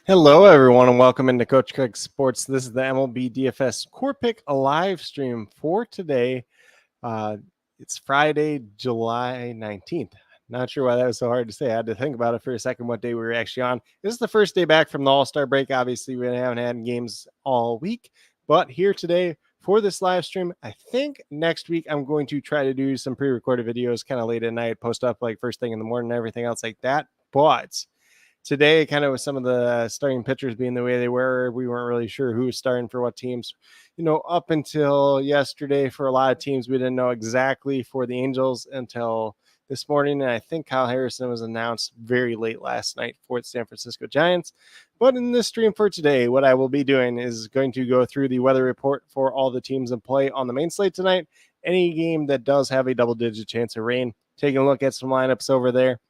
Hello, everyone, and welcome into Coach Craig's Sports. This is the MLB DFS Core Pick, a live stream for today. It's Friday, July 19th. Not sure why that was so hard to say. I had to think about it for a second what day we were actually on. This is the first day back from the All-Star break. Obviously, we haven't had games all week, but here today for this live stream. I think next week I'm going to try to do some pre-recorded videos kind of late at night, post up like first thing in the morning and everything else like that. But today, kind of with some of the starting pitchers being the way they were, we weren't really sure who was starting for what teams. Up until yesterday, for a lot of teams, we didn't know exactly for the Angels until this morning. And I think Kyle Harrison was announced very late last night for the San Francisco Giants. But in this stream for today, what I will be doing is going to go through the weather report for all the teams in play on the main slate tonight. Any game that does have a double-digit chance of rain, taking a look at some lineups over there.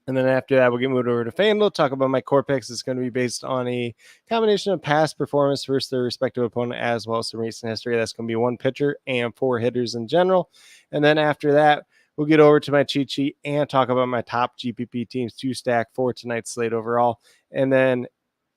And then after that, we'll get moved over to FanDuel, talk about my core picks. It's going to be based on a combination of past performance versus their respective opponent, as well as some recent history. That's going to be one pitcher and four hitters in general. And then after that, we'll get over to my cheat sheet and talk about my top GPP teams to stack for tonight's slate overall. And then,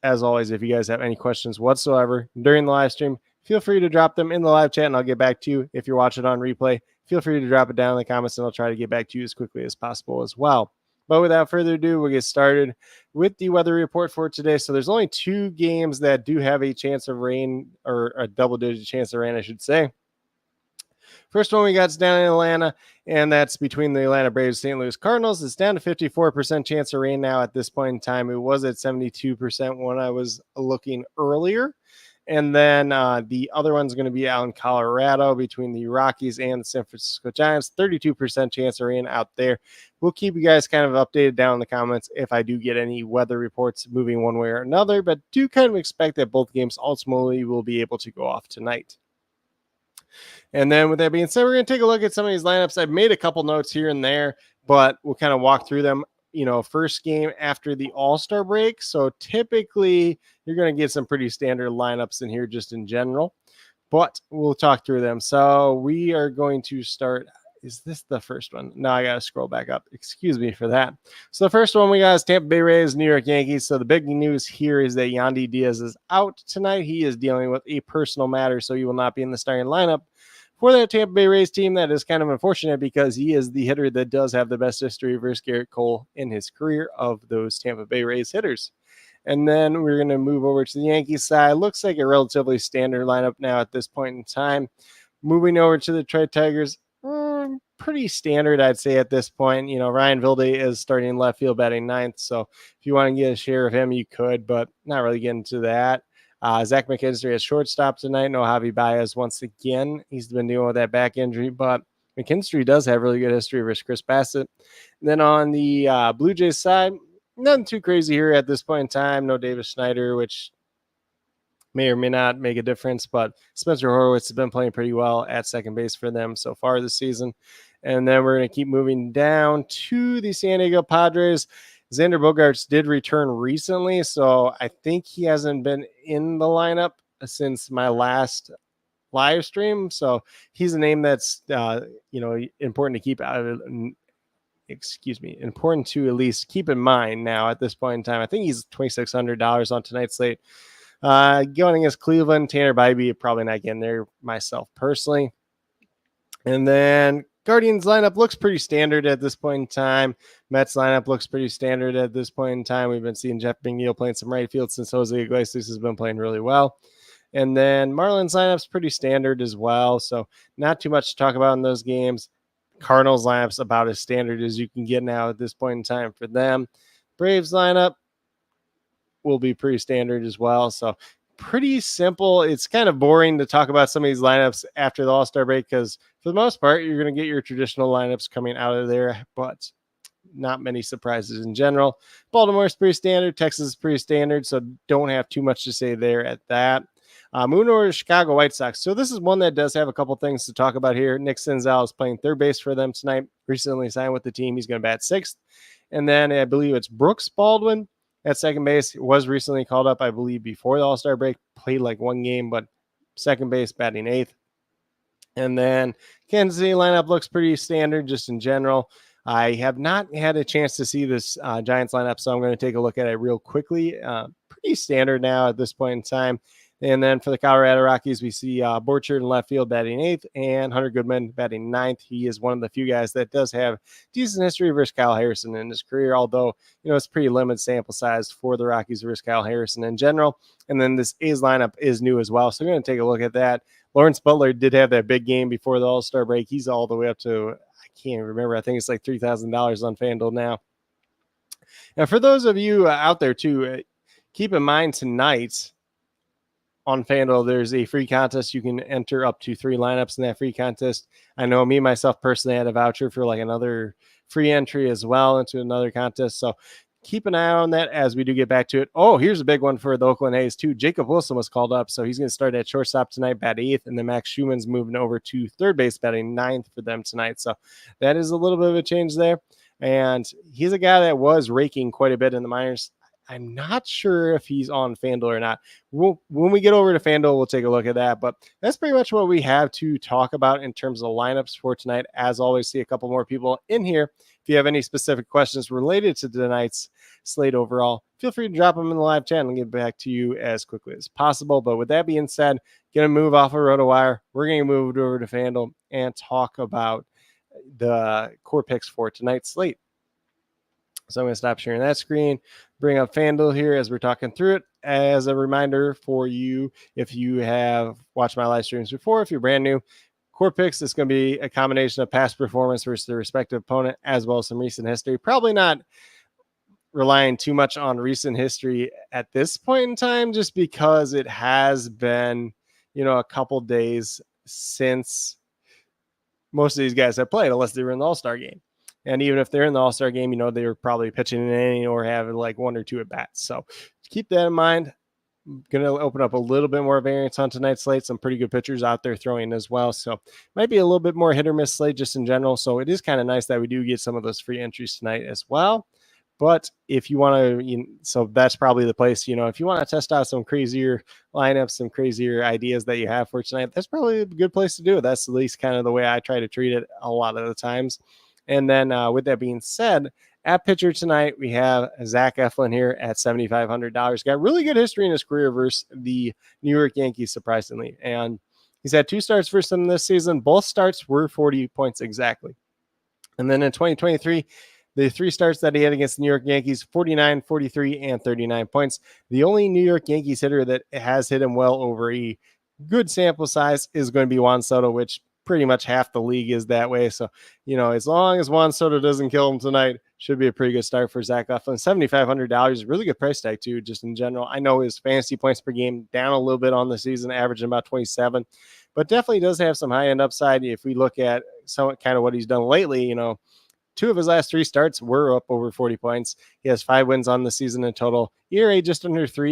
as always, if you guys have any questions whatsoever during the live stream, feel free to drop them in the live chat and I'll get back to you. If you're watching on replay, feel free to drop it down in the comments and I'll try to get back to you as quickly as possible as well. But without further ado, we'll get started with the weather report for today. So there's only two games that do have a chance of rain, or a double-digit chance of rain, I should say. First one we got is down in Atlanta, and that's between the Atlanta Braves and St. Louis Cardinals. It's down to 54% chance of rain now at this point in time. It was at 72% when I was looking earlier. And then the other one's going to be out in Colorado between the Rockies and the San Francisco Giants. 32% chance of rain out there. We'll keep you guys kind of updated down in the comments if I do get any weather reports moving one way or another, but do kind of expect that both games ultimately will be able to go off tonight. And then with that being said, we're going to take a look at some of these lineups. I've made a couple notes here and there, but we'll kind of walk through them. First game after the All-Star break. So typically you're going to get some pretty standard lineups in here just in general, but we'll talk through them. So we are going to start. Is this the first one? No, I got to scroll back up. Excuse me for that. So the first one we got is Tampa Bay Rays, New York Yankees. So the big news here is that Yandy Diaz is out tonight. He is dealing with a personal matter, so he will not be in the starting lineup for that Tampa Bay Rays team. That is kind of unfortunate because he is the hitter that does have the best history versus Garrett Cole in his career of those Tampa Bay Rays hitters. And then we're going to move over to the Yankees side. Looks like a relatively standard lineup now at this point in time. Moving over to the Detroit Tigers, pretty standard, I'd say, at this point. Ryan Vilde is starting left field, batting ninth. So if you want to get a share of him, you could, but not really get into that. Zach McKinstry has shortstop tonight. No Javi Baez once again. He's been dealing with that back injury, but McKinstry does have really good history versus Chris Bassett. And then on the Blue Jays side, nothing too crazy here at this point in time. No Davis Schneider, which may or may not make a difference, but Spencer Horwitz has been playing pretty well at second base for them so far this season. And then we're going to keep moving down to the San Diego Padres. Xander Bogaerts did return recently, so I think he hasn't been in the lineup since my last live stream. So he's a name that's important to keep out of. Important to at least keep in mind now at this point in time. I think he's $2,600 on tonight's slate. Going against Cleveland, Tanner Bybee, probably not getting there myself personally. And then Guardians lineup looks pretty standard at this point in time. Mets lineup looks pretty standard at this point in time. We've been seeing Jeff McNeil playing some right field since Jose Iglesias has been playing really well. And then Marlins lineup's pretty standard as well. So not too much to talk about in those games. Cardinals lineup's about as standard as you can get now at this point in time for them. Braves lineup will be pretty standard as well. So pretty simple. It's kind of boring to talk about some of these lineups after the All-Star break because for the most part, you're going to get your traditional lineups coming out of there, but not many surprises in general. Baltimore's pretty standard. Texas is pretty standard, so don't have too much to say there at that. Moving over to Chicago White Sox. So this is one that does have a couple things to talk about here. Nick Senzel is playing third base for them tonight. Recently signed with the team. He's going to bat sixth. And then I believe it's Brooks Baldwin at second base. It was recently called up, I believe, before the All-Star break. Played like one game, but second base, batting eighth. And then Kansas City lineup looks pretty standard just in general. I have not had a chance to see this Giants lineup, so I'm going to take a look at it real quickly. Pretty standard now at this point in time. And then for the Colorado Rockies, we see Borchard in left field batting 8th and Hunter Goodman batting 9th. He is one of the few guys that does have decent history versus Kyle Harrison in his career, although, it's pretty limited sample size for the Rockies versus Kyle Harrison in general. And then this A's lineup is new as well, so we're going to take a look at that. Lawrence Butler did have that big game before the All-Star break. He's all the way up to, I can't remember, I think it's like $3,000 on FanDuel now. Now, for those of you out there too, keep in mind tonight on FanDuel, there's a free contest. You can enter up to 3 lineups in that free contest. I know me, myself, personally had a voucher for like another free entry as well into another contest. So keep an eye on that as we do get back to it. Oh, here's a big one for the Oakland A's too. Jacob Wilson was called up, so he's going to start at shortstop tonight, bat 8th, and then Max Schumann's moving over to third base, batting 9th for them tonight. So that is a little bit of a change there. And he's a guy that was raking quite a bit in the minors. I'm not sure if he's on FanDuel or not. When we get over to FanDuel, we'll take a look at that. But that's pretty much what we have to talk about in terms of lineups for tonight. As always, see a couple more people in here. If you have any specific questions related to tonight's slate overall, feel free to drop them in the live chat and get back to you as quickly as possible. But with that being said, going to move off of RotoWire. We're going to move over to FanDuel and talk about the core picks for tonight's slate. So I'm going to stop sharing that screen, bring up FanDuel here as we're talking through it. As a reminder for you, if you have watched my live streams before, if you're brand new, core picks is going to be a combination of past performance versus the respective opponent, as well as some recent history. Probably not relying too much on recent history at this point in time, just because it has been, a couple days since most of these guys have played, unless they were in the All-Star game. And even if they're in the All-Star game, they were probably pitching an inning or having like 1 or 2 at bats. So keep that in mind. I'm going to open up a little bit more variance on tonight's slate. Some pretty good pitchers out there throwing as well. So might be a little bit more hit or miss slate just in general. So it is kind of nice that we do get some of those free entries tonight as well. But if you want to, so that's probably the place, if you want to test out some crazier lineups, some crazier ideas that you have for tonight, that's probably a good place to do it. That's at least kind of the way I try to treat it a lot of the times. And then with that being said, at pitcher tonight, we have Zach Eflin here at $7,500. Got really good history in his career versus the New York Yankees, surprisingly. And he's had 2 starts versus them this season. Both starts were 40 points exactly. And then in 2023, the 3 starts that he had against the New York Yankees, 49, 43, and 39 points. The only New York Yankees hitter that has hit him well over a good sample size is going to be Juan Soto, which pretty much half the league is that way. So, as long as Juan Soto doesn't kill him tonight, should be a pretty good start for Zach Eflin. $7,500, really good price tag too, just in general. I know his fantasy points per game down a little bit on the season, averaging about 27, but definitely does have some high-end upside. If we look at kind of what he's done lately, 2 of his last 3 starts were up over 40 points. He has 5 wins on the season in total. ERA just under 4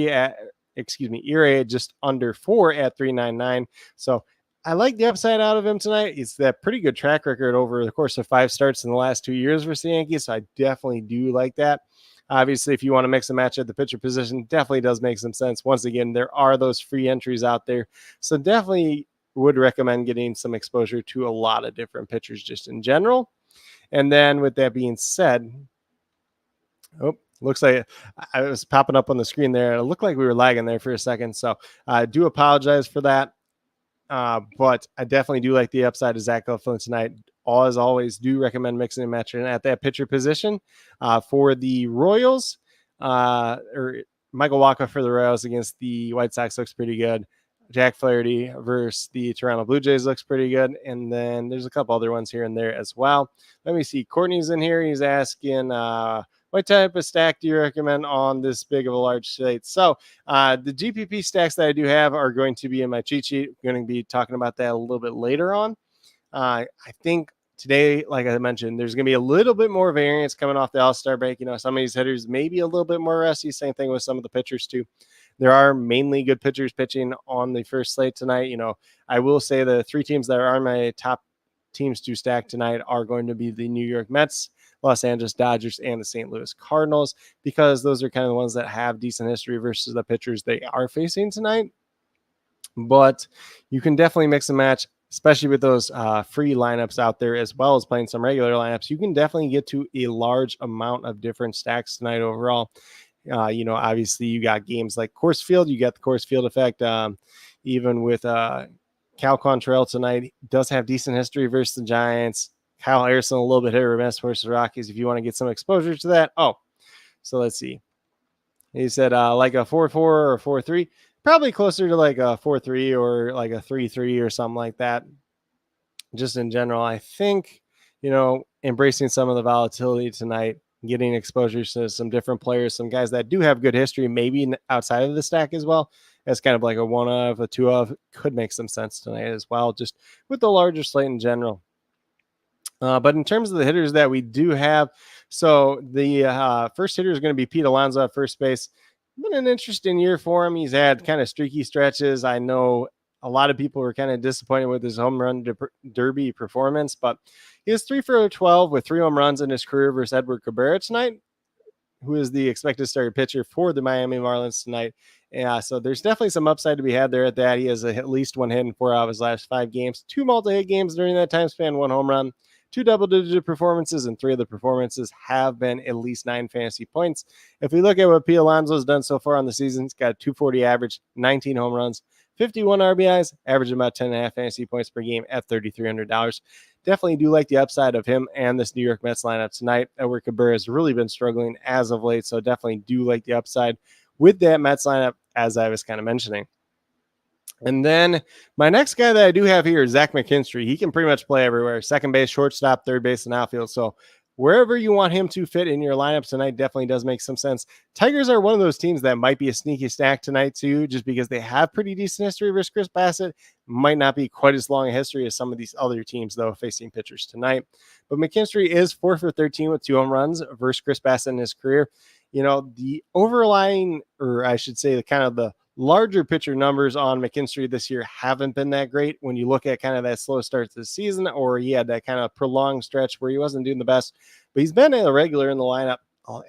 at 3.99. So I like the upside out of him tonight. It's that pretty good track record over the course of 5 starts in the last 2 years versus the Yankees. So I definitely do like that. Obviously, if you want to mix and match at the pitcher position, definitely does make some sense. Once again, there are those free entries out there. So definitely would recommend getting some exposure to a lot of different pitchers just in general. And then with that being said, looks like I was popping up on the screen there. It looked like we were lagging there for a second. So I do apologize for that. But I definitely do like the upside of Zach Eflin tonight. As always, do recommend mixing and matching at that pitcher position. For the Royals, or Michael Wacha for the Royals against the White Sox looks pretty good. Jack Flaherty versus the Toronto Blue Jays looks pretty good. And then there's a couple other ones here and there as well. Let me see. Courtney's in here. He's asking, what type of stack do you recommend on this big of a large slate? So the GPP stacks that I do have are going to be in my cheat sheet. I'm going to be talking about that a little bit later on. I think today, like I mentioned, there's going to be a little bit more variance coming off the All-Star break. Some of these hitters may be a little bit more rusty. Same thing with some of the pitchers too. There are mainly good pitchers pitching on the first slate tonight. I will say the 3 teams that are my top teams to stack tonight are going to be the New York Mets, Los Angeles Dodgers, and the St. Louis Cardinals, because those are kind of the ones that have decent history versus the pitchers they are facing tonight. But you can definitely mix and match especially with those free lineups out there, as well as playing some regular lineups, you can definitely get to a large amount of different stacks tonight overall. Obviously you got games like Coors Field, you got the Coors Field effect. Even with Cal Quantrill tonight, does have decent history versus the Giants. Kyle Harrison, a little bit hit or miss versus the Rockies. If you want to get some exposure to that. So let's see. He said like a 4-4 or 4-3, probably closer to like a 4-3 or like a 3-3 or something like that. Just in general, I think, embracing some of the volatility tonight, getting exposure to some different players, some guys that do have good history, maybe outside of the stack as well, as kind of like a one of, a two of, could make some sense tonight as well, just with the larger slate in general. But in terms of the hitters that we do have, so the first hitter is going to be Pete Alonso at first base. Been an interesting year for him. He's had kind of streaky stretches. I know a lot of people were kind of disappointed with his home run derby performance, but he was 3 for 12 with 3 home runs in his career versus Edward Cabrera tonight, who is the expected starting pitcher for the Miami Marlins tonight. Yeah, so there's definitely some upside to be had there at that. He has at least 1 hit in 4 out of his last 5 games, 2 multi-hit games during that time span, 1 home run, 2 double-digit performances, and 3 of the performances have been at least 9 fantasy points. If we look at what Pete Alonso has done so far on the season, he's got a 240 average, 19 home runs, 51 RBIs, averaging about 10.5 fantasy points per game at $3,300. Definitely do like the upside of him and this New York Mets lineup tonight. Edward Cabrera has really been struggling as of late, so definitely do like the upside with that Mets lineup, as I was kind of mentioning. And then my next guy that I do have here is Zach McKinstry. He can pretty much play everywhere: second base, shortstop, third base, and outfield. So wherever you want him to fit in your lineup tonight definitely does make some sense. Tigers are one of those teams that might be a sneaky stack tonight too, just because they have pretty decent history versus Chris Bassett. Might not be quite as long a history as some of these other teams, though, facing pitchers tonight. But McKinstry is 4 for 13 with 2 home runs versus Chris Bassett in his career. The overlying, or I should say, the kind of the larger pitcher numbers on McKinstry this year haven't been that great when you look at kind of that slow start to the season, or he had that kind of prolonged stretch where he wasn't doing the best, but he's been a regular in the lineup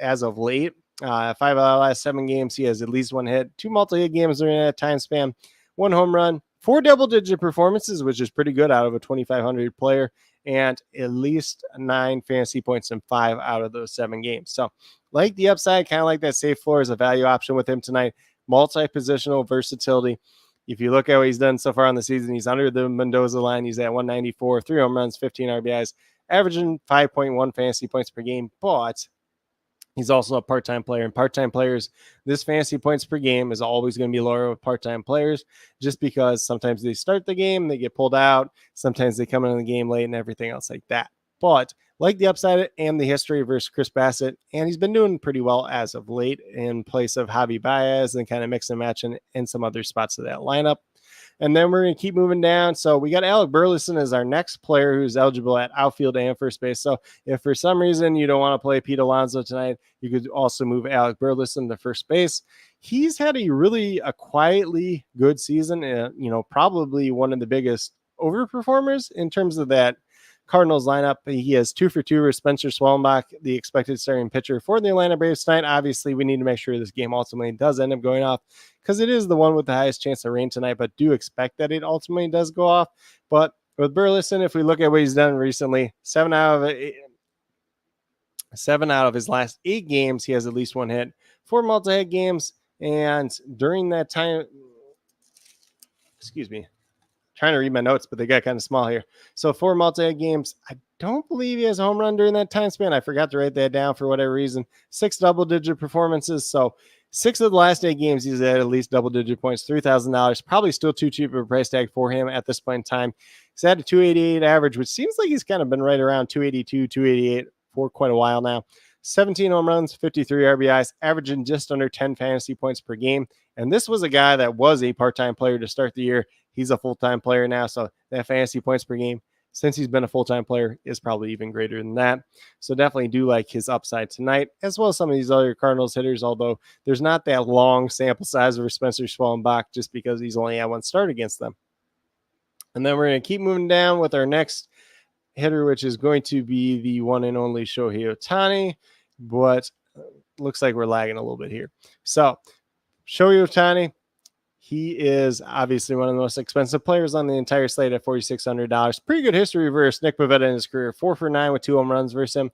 as of late. 5 out of the last 7 games, he has at least 1 hit, 2 multi-hit games during that time span, 1 home run, 4 double-digit performances, which is pretty good out of a 2,500 player, and at least 9 fantasy points in 5 out of those 7 games. So like the upside, kind of like that safe floor as a value option with him tonight. Multi-positional versatility. If you look at what he's done so far on the season, he's under the Mendoza line. He's at 194, 3 home runs, 15 RBIs, averaging 5.1 fantasy points per game. But he's also a part-time player, and part-time players, this fantasy points per game is always going to be lower with part-time players, just because sometimes they start the game, they get pulled out, sometimes they come in the game late and everything else like that. But like the upside and the history versus Chris Bassett, and he's been doing pretty well as of late in place of Javi Baez and kind of mix and match in some other spots of that lineup. And then we're going to keep moving down. So we got Alec Burleson as our next player who's eligible at outfield and first base. So if for some reason you don't want to play Pete Alonso tonight, you could also move Alec Burleson to first base. He's had a quietly good season, probably one of the biggest overperformers in terms of that Cardinals lineup. He has 2 for 2 with Spencer Swellenbach, the expected starting pitcher for the Atlanta Braves tonight. Obviously, we need to make sure this game ultimately does end up going off, because it is the one with the highest chance of rain tonight, but do expect that it ultimately does go off. But with Burleson, if we look at what he's done recently, 7 out of his last 8 games, he has at least 1 hit, 4 multi-hit games, and during that time, trying to read my notes, but they got kind of small here. So 4 multi-hit games. I don't believe he has a home run during that time span. I forgot to write that down for whatever reason. 6 double-digit performances. So 6 of the last 8 games, he's at least double-digit points, $3,000. Probably still too cheap of a price tag for him at this point in time. He's at a 288 average, which seems like he's kind of been right around 282, 288 for quite a while now. 17 home runs, 53 RBIs, averaging just under 10 fantasy points per game. And this was a guy that was a part-time player to start the year. He's a full-time player now, so that fantasy points per game, since he's been a full-time player, is probably even greater than that. So definitely do like his upside tonight, as well as some of these other Cardinals hitters, although there's not that long sample size over Spencer Swellenbach just because he's only had 1 start against them. And then we're going to keep moving down with our next hitter, which is going to be the one and only Shohei Ohtani, but looks like we're lagging a little bit here. So Shohei Ohtani, He is obviously one of the most expensive players on the entire slate at $4,600. Pretty good history versus Nick Pivetta in his career, 4 for 9 with 2 home runs versus him.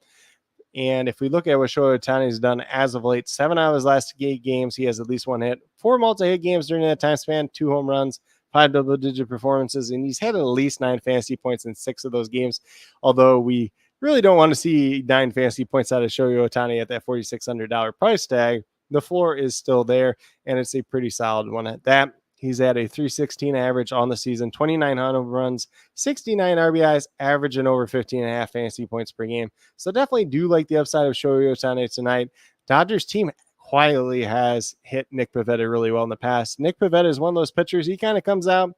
And if we look at what Shohei Ohtani has done as of late, 7 out of his last 8 games, he has at least 1 hit, 4 multi-hit games during that time span, 2 home runs, 5 double-digit performances, and he's had at least 9 fantasy points in 6 of those games. Although we really don't want to see 9 fantasy points out of Shohei Ohtani at that $4,600 price tag, the floor is still there, and it's a pretty solid one at that. He's at a 316 average on the season, 2,900 runs, 69 RBIs, averaging over 15.5 fantasy points per game. So definitely do like the upside of Shohei Ohtani tonight. Dodgers team quietly has hit Nick Pivetta really well in the past. Nick Pivetta is one of those pitchers. He kind of comes out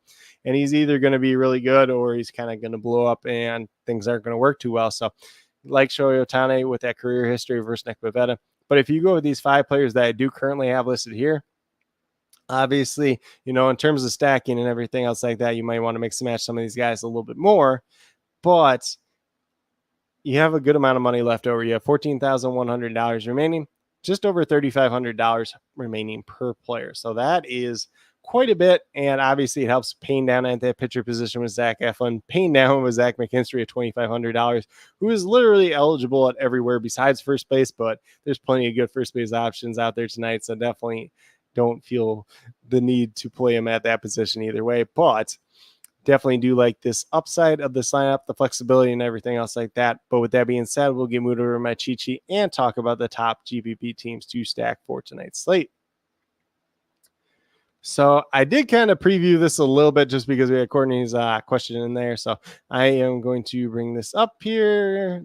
and he's either going to be really good or he's kind of going to blow up and things aren't going to work too well. So like Shohei Ohtani with that career history versus Nick Pivetta. But if you go with these 5 players that I do currently have listed here, obviously, in terms of stacking and everything else like that, you might want to mix and match some of these guys a little bit more, but you have a good amount of money left over. You have $14,100 remaining, just over $3,500 remaining per player. So that is quite a bit. And obviously it helps paying down at that pitcher position with Zach Eflin, paying down with Zach McKinstry at $2,500, who is literally eligible at everywhere besides first base, but there's plenty of good first base options out there tonight. So definitely don't feel the need to play him at that position either way, but definitely do like this upside of the lineup, the flexibility and everything else like that. But with that being said, we'll get moved over to my cheat sheet and talk about the top GPP teams to stack for tonight's slate. So I did kind of preview this a little bit just because we had Courtney's question in there. So I am going to bring this up here.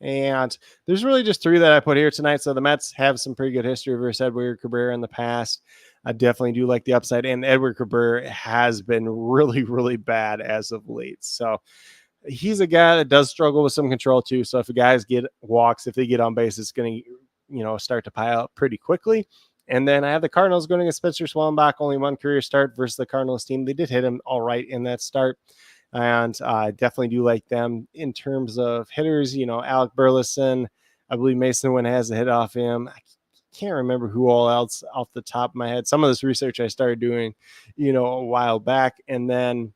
And there's really just 3 that I put here tonight. So the Mets have some pretty good history versus Edward Cabrera in the past. I definitely do like the upside. And Edward Cabrera has been really, really bad as of late. So he's a guy that does struggle with some control too. So if the guys get walks, if they get on base, it's going to, start to pile up pretty quickly. And then I have the Cardinals going against Spencer Schwellenbach, only 1 career start versus the Cardinals team. They did hit him all right in that start. And I definitely do like them in terms of hitters. Alec Burleson, I believe Mason Wynn has a hit off him. I can't remember who all else off the top of my head. Some of this research I started doing, a while back. And then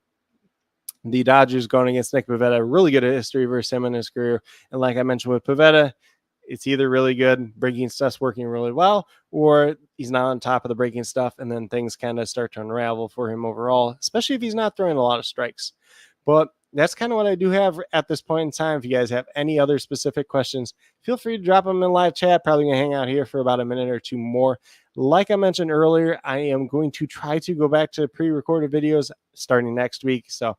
the Dodgers going against Nick Pivetta, really good history versus him in his career. And like I mentioned with Pivetta, it's either really good, breaking stuff's working really well, or he's not on top of the breaking stuff, and then things kind of start to unravel for him overall, especially if he's not throwing a lot of strikes. But that's kind of what I do have at this point in time. If you guys have any other specific questions, feel free to drop them in live chat. Probably going to hang out here for about a minute or 2 more. Like I mentioned earlier, I am going to try to go back to pre-recorded videos starting next week. So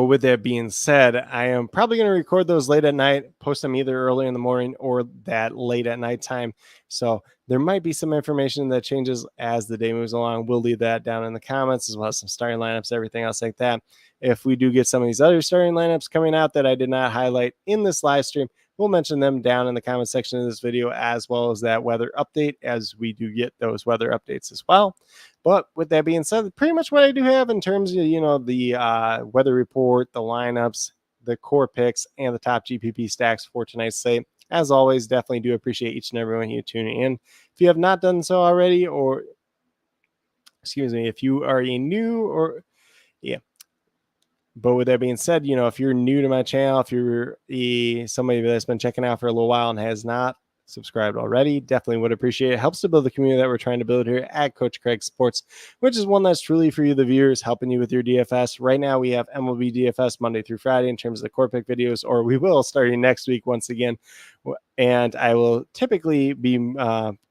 with that being said, I am probably going to record those late at night, post them either early in the morning or that late at night time. So there might be some information that changes as the day moves along. We'll leave that down in the comments, as well as some starting lineups, everything else like that. If we do get some of these other starting lineups coming out that I did not highlight in this live stream, we'll mention them down in the comment section of this video, as well as that weather update, as we do get those weather updates as well. But with that being said, pretty much what I do have in terms of, the weather report, the lineups, the core picks, and the top GPP stacks for tonight's slate. As always, definitely do appreciate each and every one of you tuning in. If you have not done so already, or if you are But with that being said, if you're new to my channel, if you're somebody that's been checking out for a little while and has not subscribed already, definitely would appreciate it. It helps to build the community that we're trying to build here at Coach Craig Sports, which is one that's truly for you, the viewers, helping you with your DFS. Right now, we have MLB DFS Monday through Friday in terms of the core pick videos, or we will starting next week once again. And I will typically be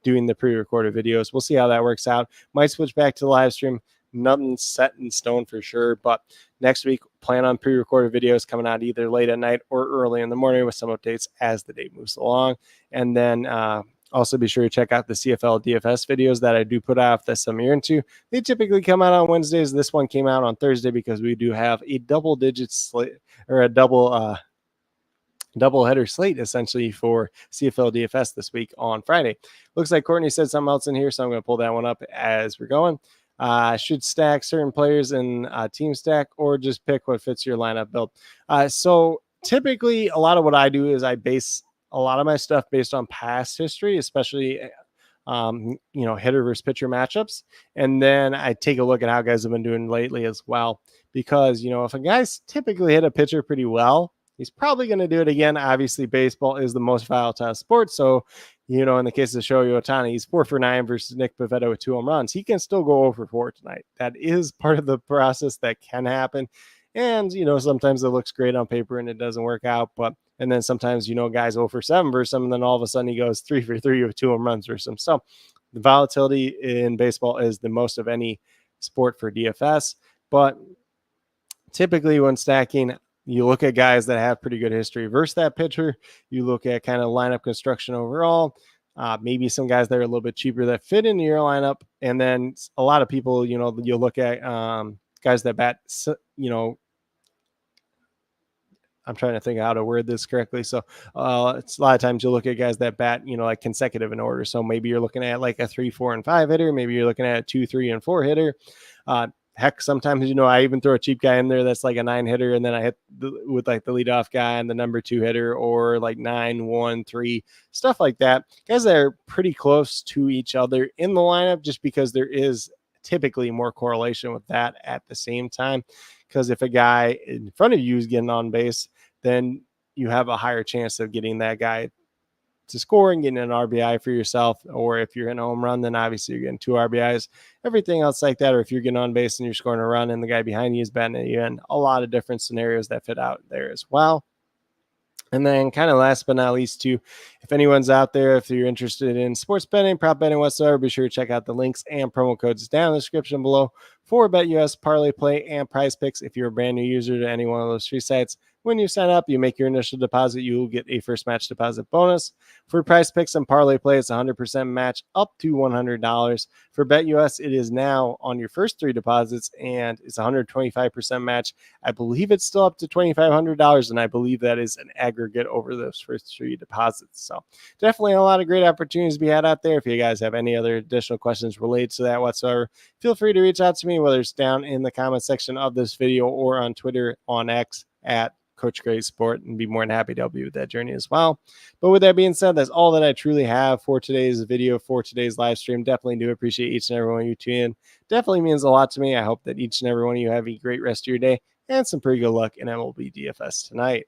doing the pre-recorded videos. We'll see how that works out. Might switch back to the live stream. Nothing set in stone for sure, but next week plan on pre-recorded videos coming out either late at night or early in the morning with some updates as the day moves along. And then also be sure to check out the CFL DFS videos that I do put out if that's something you're into. They typically come out on Wednesdays. This one came out on Thursday because we do have a double-digit slate, or a double header slate essentially for CFL DFS this week on Friday. Looks like Courtney said something else in here, so I'm going to pull that one up as we're going. Should stack certain players in team stack, or just pick what fits your lineup build. So typically a lot of what I do is I base a lot of my stuff based on past history, especially hitter versus pitcher matchups. And then I take a look at how guys have been doing lately as well. Because, if a guy's typically hit a pitcher pretty well, he's probably going to do it again. Obviously, baseball is the most volatile sport. So, in the case of Shohei Ohtani, he's 4 for 9 versus Nick Pivetta with 2 home runs. He can still go 0 for 4 tonight. That is part of the process that can happen. And, sometimes it looks great on paper and it doesn't work out. And then sometimes, guys 0 for 7 versus him, and then all of a sudden he goes 3 for 3 with 2 home runs versus him. So the volatility in baseball is the most of any sport for DFS. But typically when stacking, you look at guys that have pretty good history versus that pitcher. You look at kind of lineup construction overall. Maybe some guys that are a little bit cheaper that fit into your lineup. And then a lot of people, you'll look at guys that bat, I'm trying to think how to word this correctly. So it's a lot of times you'll look at guys that bat, like consecutive in order. So maybe you're looking at like a 3, 4, and 5 hitter. Maybe you're looking at a 2, 3, and 4 hitter. Heck, sometimes, I even throw a cheap guy in there that's like a 9 hitter, and then I hit with like the leadoff guy and the number 2 hitter, or like 9, 1, 3, stuff like that. Guys that are pretty close to each other in the lineup, just because there is typically more correlation with that at the same time. Because if a guy in front of you is getting on base, then you have a higher chance of getting that guy to score and getting an RBI for yourself. Or if you're in a home run, then obviously you're getting 2 RBIs, everything else like that. Or if you're getting on base and you're scoring a run and the guy behind you is batting you in, a lot of different scenarios that fit out there as well. And then kind of last but not least too, if anyone's out there, if you're interested in sports betting, prop betting whatsoever, be sure to check out the links and promo codes down in the description below for BetUS, Parlay Play, and Prize Picks. If you're a brand new user to any one of those 3 sites, when you sign up, you make your initial deposit, you will get a first match deposit bonus. For Prize Picks and Parlay Play, it's 100% match up to $100. For BetUS, it is now on your first 3 deposits, and it's 125% match. I believe it's still up to $2,500, and I believe that is an aggregate over those first 3 deposits. So definitely a lot of great opportunities to be had out there. If you guys have any other additional questions related to that whatsoever, feel free to reach out to me, whether it's down in the comment section of this video or on Twitter, on X, at Coach Craig Sport, and be more than happy to help you with that journey as well. But with that being said, that's all that I truly have for today's video, for today's live stream. Definitely do appreciate each and every one of you tuning in. Definitely means a lot to me. I hope that each and every one of you have a great rest of your day and some pretty good luck in MLB DFS tonight.